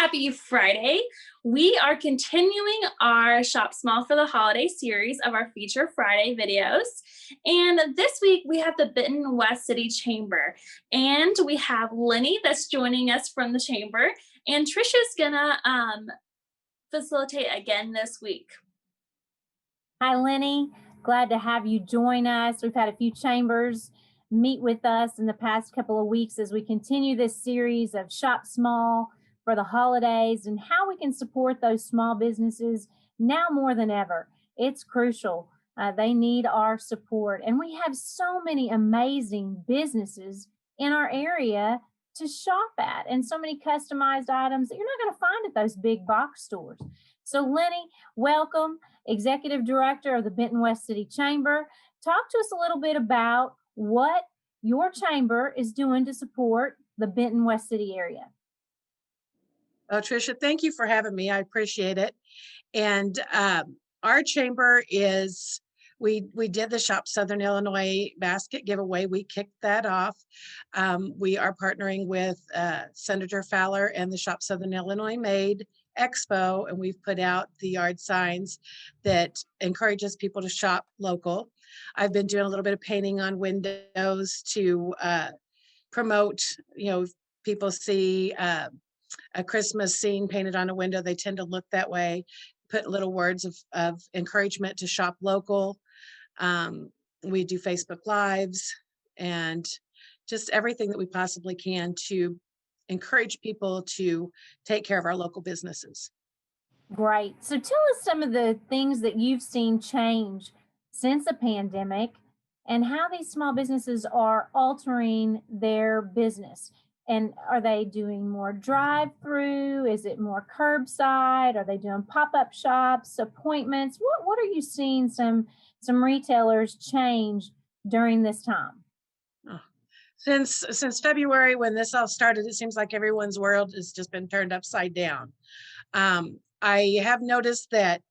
Happy Friday. We are continuing our Shop Small for the Holiday series of our Feature Friday videos. And this week we have the Benton West City Chamber. And we have Lennie that's joining us from the Chamber. And Trisha's gonna facilitate again this week. Hi, Lennie. Glad to have you join us. We've had a few chambers meet with us in the past couple of weeks as we continue this series of Shop Small for the holidays and how we can support those small businesses now more than ever. It's crucial. They need our support. And we have so many amazing businesses in our area to shop at and so many customized items that you're not going to find at those big box stores. So Lennie, welcome, Executive Director of the Benton West City Chamber. Talk to us a little bit about what your chamber is doing to support the Benton West City area. Oh, Tricia, thank you for having me. I appreciate it. And our chamber is, we did the Shop Southern Illinois basket giveaway. We kicked that off. We are partnering with Senator Fowler and the Shop Southern Illinois Made Expo, and we've put out the yard signs that encourages people to shop local. I've been doing a little bit of painting on windows to promote, people see a Christmas scene painted on a window, they tend to look that way. Put little words of encouragement to shop local. We do Facebook Lives and just everything that we possibly can to encourage people to take care of our local businesses. Great. So tell us some of the things that you've seen change since the pandemic and how these small businesses are altering their business. And are they doing more drive-through? Is it more curbside? Are they doing pop-up shops, appointments? What are you seeing some retailers change during this time? Since February, when this all started, it seems like everyone's world has just been turned upside down. I have noticed that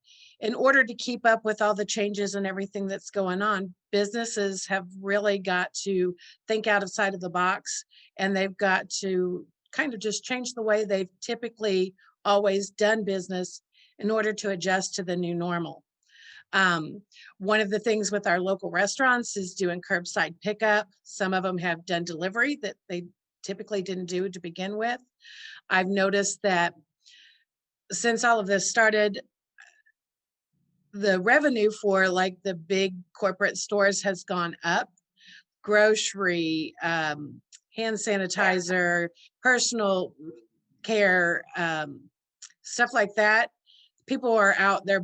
in order to keep up with all the changes and everything that's going on, businesses have really got to think outside of the box, and they've got to kind of just change the way they've typically always done business in order to adjust to the new normal. One of the things with our local restaurants is doing curbside pickup. Some of them have done delivery that they typically didn't do to begin with. I've noticed that since all of this started, the revenue for like the big corporate stores has gone up. Grocery, hand sanitizer, personal care, stuff like that. People are out there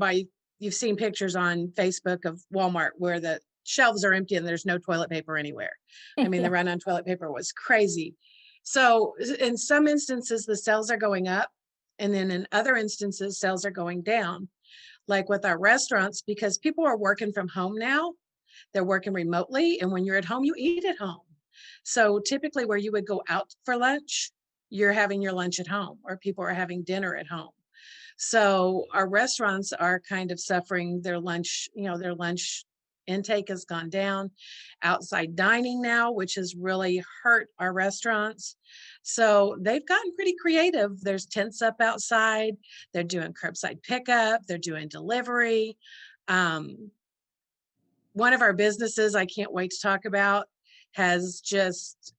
you've seen pictures on Facebook of Walmart where the shelves are empty and there's no toilet paper anywhere. I mean, the run on toilet paper was crazy. So in some instances, the sales are going up. And then in other instances, sales are going down. Like with our restaurants, because people are working from home now, they're working remotely. And when you're at home, you eat at home. So typically where you would go out for lunch, you're having your lunch at home, or people are having dinner at home. So our restaurants are kind of suffering. Their lunch intake has gone down. Outside dining now, which has really hurt our restaurants. So they've gotten pretty creative. There's tents up outside. They're doing curbside pickup. They're doing delivery. One of our businesses I can't wait to talk about has just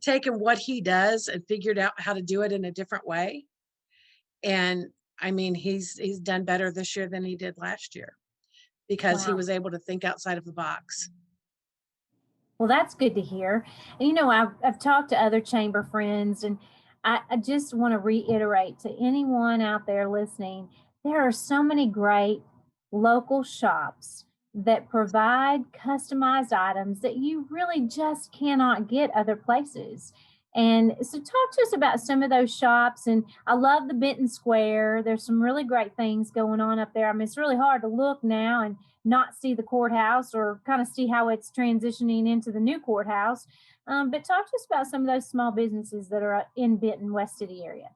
taken what he does and figured out how to do it in a different way. And I mean, he's done better this year than he did last year because he was able to think outside of the box. Well, that's good to hear. And I've talked to other chamber friends, and I just want to reiterate to anyone out there listening, there are so many great local shops that provide customized items that you really just cannot get other places. And so talk to us about some of those shops. And I love the Benton Square. There's some really great things going on up there. I mean, it's really hard to look now and not see the courthouse or kind of see how it's transitioning into the new courthouse. But talk to us about some of those small businesses that are in Benton West City area.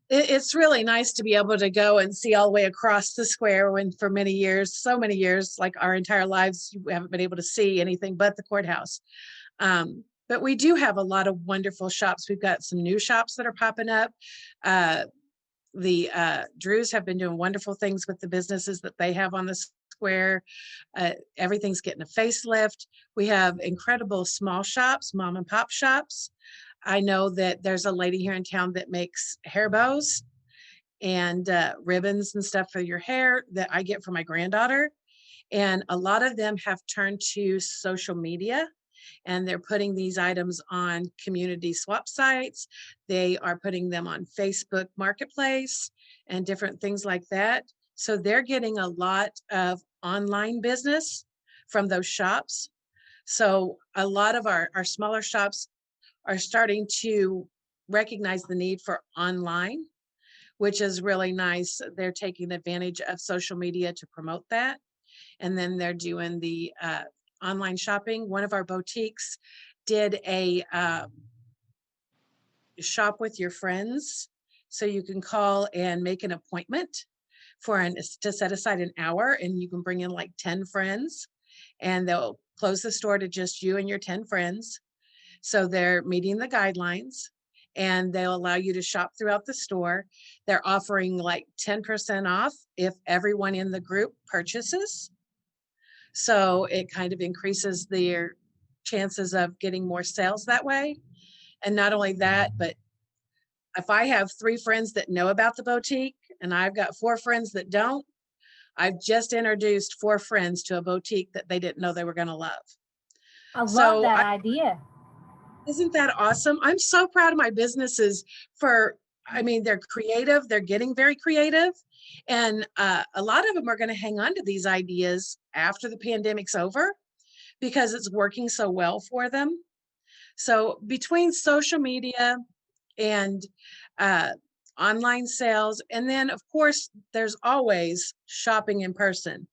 It's really nice to be able to go and see all the way across the square when for many years, so many years, like our entire lives, we haven't been able to see anything but the courthouse. But we do have a lot of wonderful shops. We've got some new shops that are popping up. The Drews have been doing wonderful things with the businesses that they have on the square. Everything's getting a facelift. We have incredible small shops, mom and pop shops. I know that there's a lady here in town that makes hair bows and ribbons and stuff for your hair that I get for my granddaughter. And a lot of them have turned to social media, and they're putting these items on community swap sites. They are putting them on Facebook Marketplace and different things like that. So they're getting a lot of online business from those shops. So a lot of our smaller shops are starting to recognize the need for online, which is really nice. They're taking advantage of social media to promote that. And then they're doing the online shopping. One of our boutiques did a shop with your friends. So you can call and make an appointment to set aside an hour, and you can bring in like 10 friends, and they'll close the store to just you and your 10 friends. So they're meeting the guidelines, and they'll allow you to shop throughout the store. They're offering like 10% off if everyone in the group purchases. So it kind of increases their chances of getting more sales that way. And not only that, but if I have 3 friends that know about the boutique and I've got 4 friends that don't, I've just introduced 4 friends to a boutique that they didn't know they were going to love. I love So that idea. isn't that awesome? I'm so proud of my businesses they're creative. They're getting very creative. And a lot of them are going to hang on to these ideas after the pandemic's over because it's working so well for them. So between social media and online sales, and then of course, there's always shopping in person,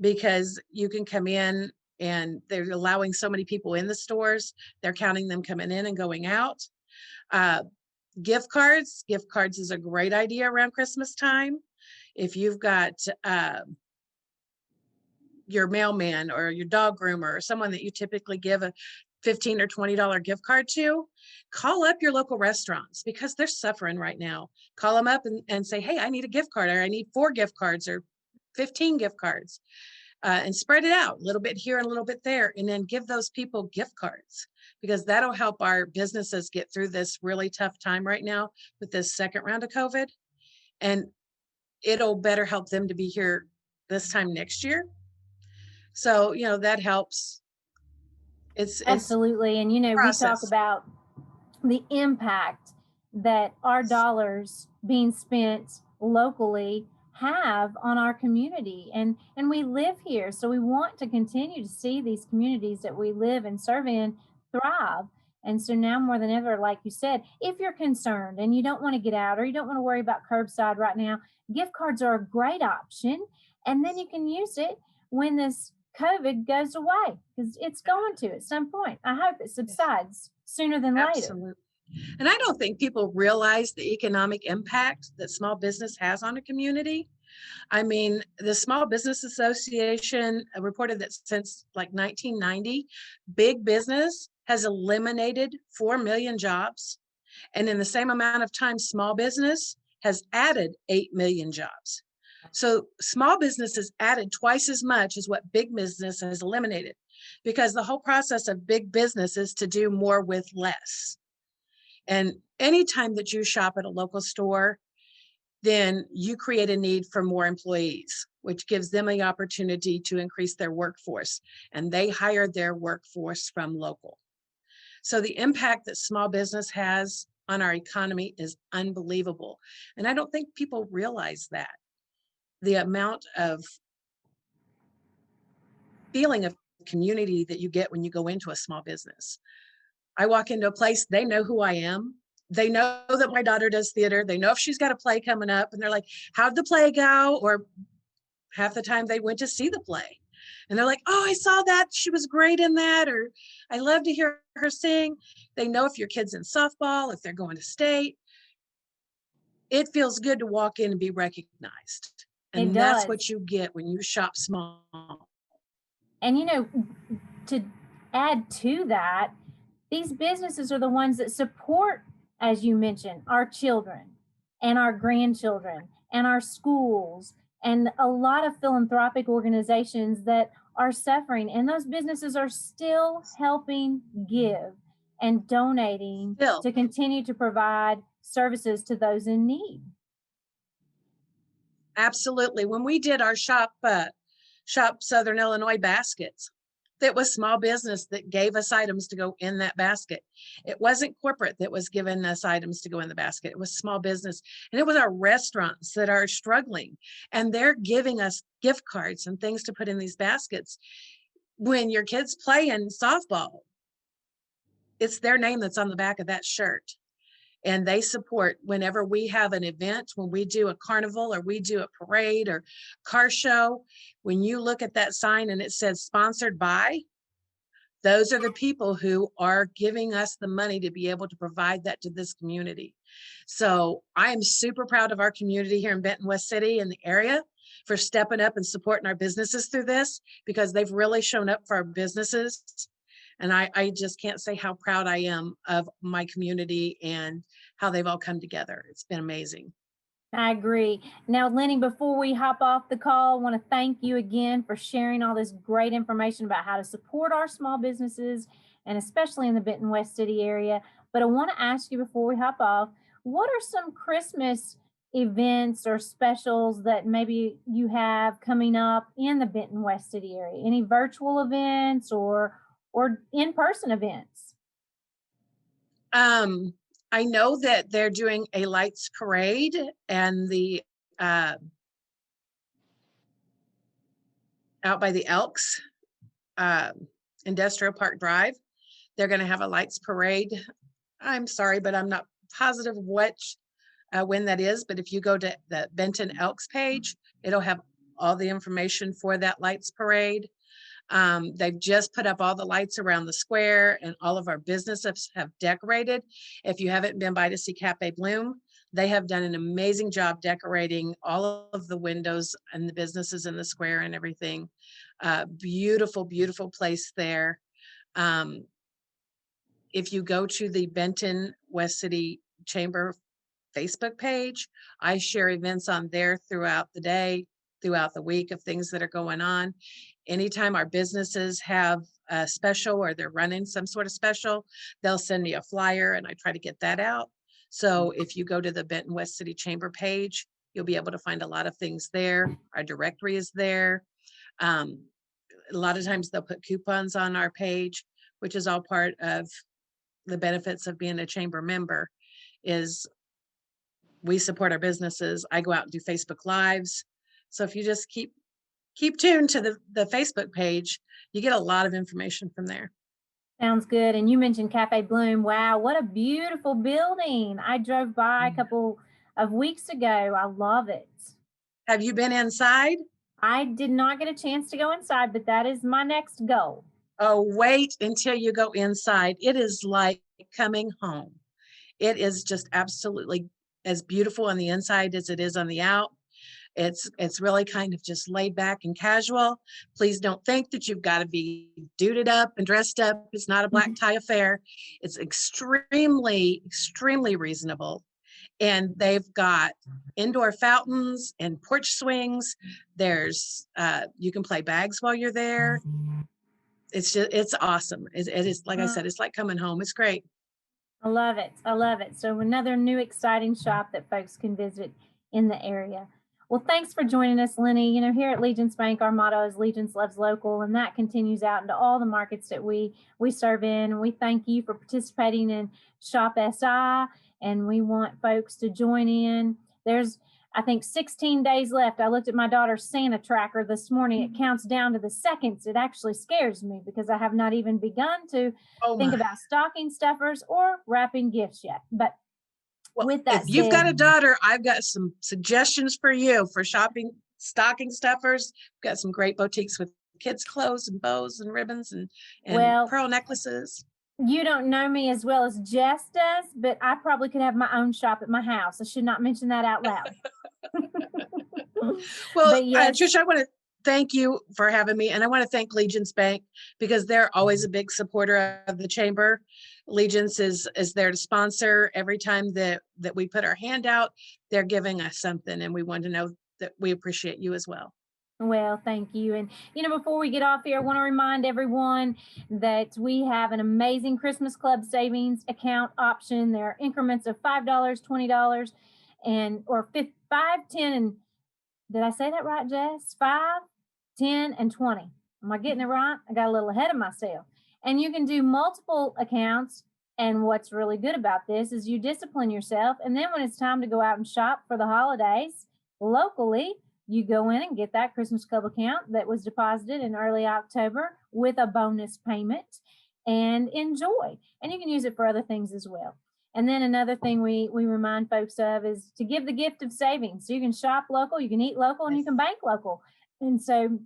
because you can come in and they're allowing so many people in the stores. They're counting them coming in and going out. Gift cards is a great idea around Christmas time. If you've got your mailman or your dog groomer or someone that you typically give a $15 or $20 gift card to, call up your local restaurants because they're suffering right now. Call them up and say, hey, I need a gift card, or I need 4 gift cards or 15 gift cards, and spread it out a little bit here and a little bit there, and then give those people gift cards, because that'll help our businesses get through this really tough time right now with this second round of COVID. And it'll better help them to be here this time next year. So, that helps. It's Absolutely. And, we talk process. about the impact that our dollars being spent locally have on our community, and we live here, so we want to continue to see these communities that we live and serve in thrive. And so now more than ever, like you said, if you're concerned and you don't want to get out or you don't want to worry about curbside right now, gift cards are a great option, and then you can use it when this COVID goes away, because it's going to at some point. I hope it subsides sooner than later. Absolutely. And I don't think people realize the economic impact that small business has on a community. I mean, the Small Business Association reported that since like 1990, big business has eliminated 4 million jobs. And in the same amount of time, small business has added 8 million jobs. So small business has added twice as much as what big business has eliminated, because the whole process of big business is to do more with less. And anytime that you shop at a local store, then you create a need for more employees, which gives them the opportunity to increase their workforce. And they hire their workforce from local. So the impact that small business has on our economy is unbelievable. And I don't think people realize that. The amount of feeling of community that you get when you go into a small business. I walk into a place, they know who I am. They know that my daughter does theater. They know if she's got a play coming up, and they're like, how'd the play go? Or half the time they went to see the play. And they're like, oh, I saw that. She was great in that. Or I love to hear her sing. They know if your kid's in softball, if they're going to state. It feels good to walk in and be recognized. And that's what you get when you shop small. And, to add to that, these businesses are the ones that support, as you mentioned, our children and our grandchildren and our schools and a lot of philanthropic organizations that are suffering. And those businesses are still helping give and donating Still, to continue to provide services to those in need. absolutely. When we did our Shop Southern Illinois baskets, that was small business that gave us items to go in that basket. It wasn't corporate that was giving us items to go in the basket. It was small business. And it was our restaurants that are struggling. And they're giving us gift cards and things to put in these baskets. When your kids play in softball, it's their name that's on the back of that shirt. And they support whenever we have an event, when we do a carnival or we do a parade or car show. When you look at that sign and it says sponsored by, those are the people who are giving us the money to be able to provide that to this community. So I am super proud of our community here in Benton West City and the area for stepping up and supporting our businesses through this, because they've really shown up for our businesses. And I just can't say how proud I am of my community and how they've all come together. It's been amazing. I agree. Now, Lennie, before we hop off the call, I want to thank you again for sharing all this great information about how to support our small businesses, and especially in the Benton West City area. But I want to ask you before we hop off, what are some Christmas events or specials that maybe you have coming up in the Benton West City area? Any virtual events or in-person events? I know that they're doing a lights parade and the out by the Elks Industrial Park Drive. They're going to have a lights parade. I'm sorry, but I'm not positive when that is. But if you go to the Benton Elks page, it'll have all the information for that lights parade. They've just put up all the lights around the square, and all of our businesses have decorated. If you haven't been by to see Cafe Bloom, they have done an amazing job decorating all of the windows and the businesses in the square and everything. Beautiful, beautiful place there. If you go to the Benton West City Chamber Facebook page, I share events on there throughout the day, throughout the week of things that are going on. Anytime our businesses have a special or they're running some sort of special, they'll send me a flyer and I try to get that out. So if you go to the Benton West City Chamber page, you'll be able to find a lot of things there. Our directory is there. A lot of times they'll put coupons on our page, which is all part of the benefits of being a chamber member. Is we support our businesses. I go out and do Facebook Lives. So if you just keep tuned to the Facebook page, you get a lot of information from there. Sounds good. And you mentioned Cafe Bloom. Wow, what a beautiful building. I drove by a couple of weeks ago. I love it. Have you been inside? I did not get a chance to go inside, but that is my next goal. Oh, wait until you go inside. It is like coming home. It is just absolutely as beautiful on the inside as it is on the out. It's really kind of just laid back and casual. Please don't think that you've got to be duded up and dressed up. It's not a black tie affair. It's extremely, extremely reasonable. And they've got indoor fountains and porch swings. There's you can play bags while you're there. It's awesome. It is, like I said, it's like coming home. It's great. I love it. I love it. So another new exciting shop that folks can visit in the area. Well, thanks for joining us, Lennie. You know, here at Legence Bank, our motto is Legence Loves Local, and that continues out into all the markets that we serve in. And we thank you for participating in Shop SI, and we want folks to join in. There's, I think, 16 days left. I looked at my daughter's Santa tracker this morning. It counts down to the seconds. It actually scares me because I have not even begun to think about stocking stuffers or wrapping gifts yet. But well, with that if you've got a daughter, I've got some suggestions for you for shopping stocking stuffers. We've got some great boutiques with kids' clothes and bows and ribbons and pearl necklaces. You don't know me as well as Jess does, but I probably could have my own shop at my house. I should not mention that out loud. Well, yes. Trish, thank you for having me. And I want to thank Legence Bank because they're always a big supporter of the chamber. Legence is there to sponsor every time that we put our hand out. They're giving us something, and we want to know that we appreciate you as well. Well, thank you. And, before we get off here, I want to remind everyone that we have an amazing Christmas Club savings account option. There are increments of $5, $20, or 5, 10, and did I say that right, Jess? 5, 10, and 20. Am I getting it right? I got a little ahead of myself. And you can do multiple accounts. And what's really good about this is you discipline yourself. And then when it's time to go out and shop for the holidays locally, you go in and get that Christmas Club account that was deposited in early October with a bonus payment and enjoy. And you can use it for other things as well. And then another thing we remind folks of is to give the gift of savings. So you can shop local, you can eat local, and you can bank local. And so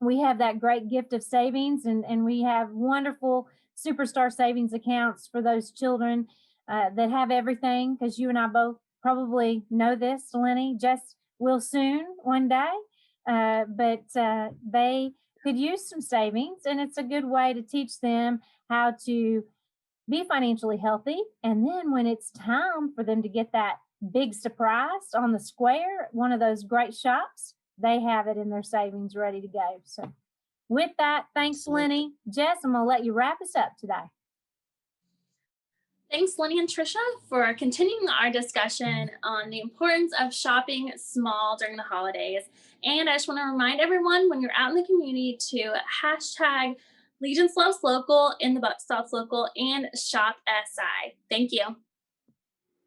we have that great gift of savings, and we have wonderful superstar savings accounts for those children that have everything, because you and I both probably know this, Lennie, Jess will soon one day, but they could use some savings, and it's a good way to teach them how to be financially healthy. And then when it's time for them to get that big surprise on the square, one of those great shops, they have it in their savings ready to go. So with that, thanks, Lennie. Jess, I'm going to let you wrap us up today. Thanks, Lennie and Tricia, for continuing our discussion on the importance of shopping small during the holidays. And I just want to remind everyone, when you're out in the community, to hashtag Legence Loves Local in the Buck Stops Local and Shop SI. Thank you.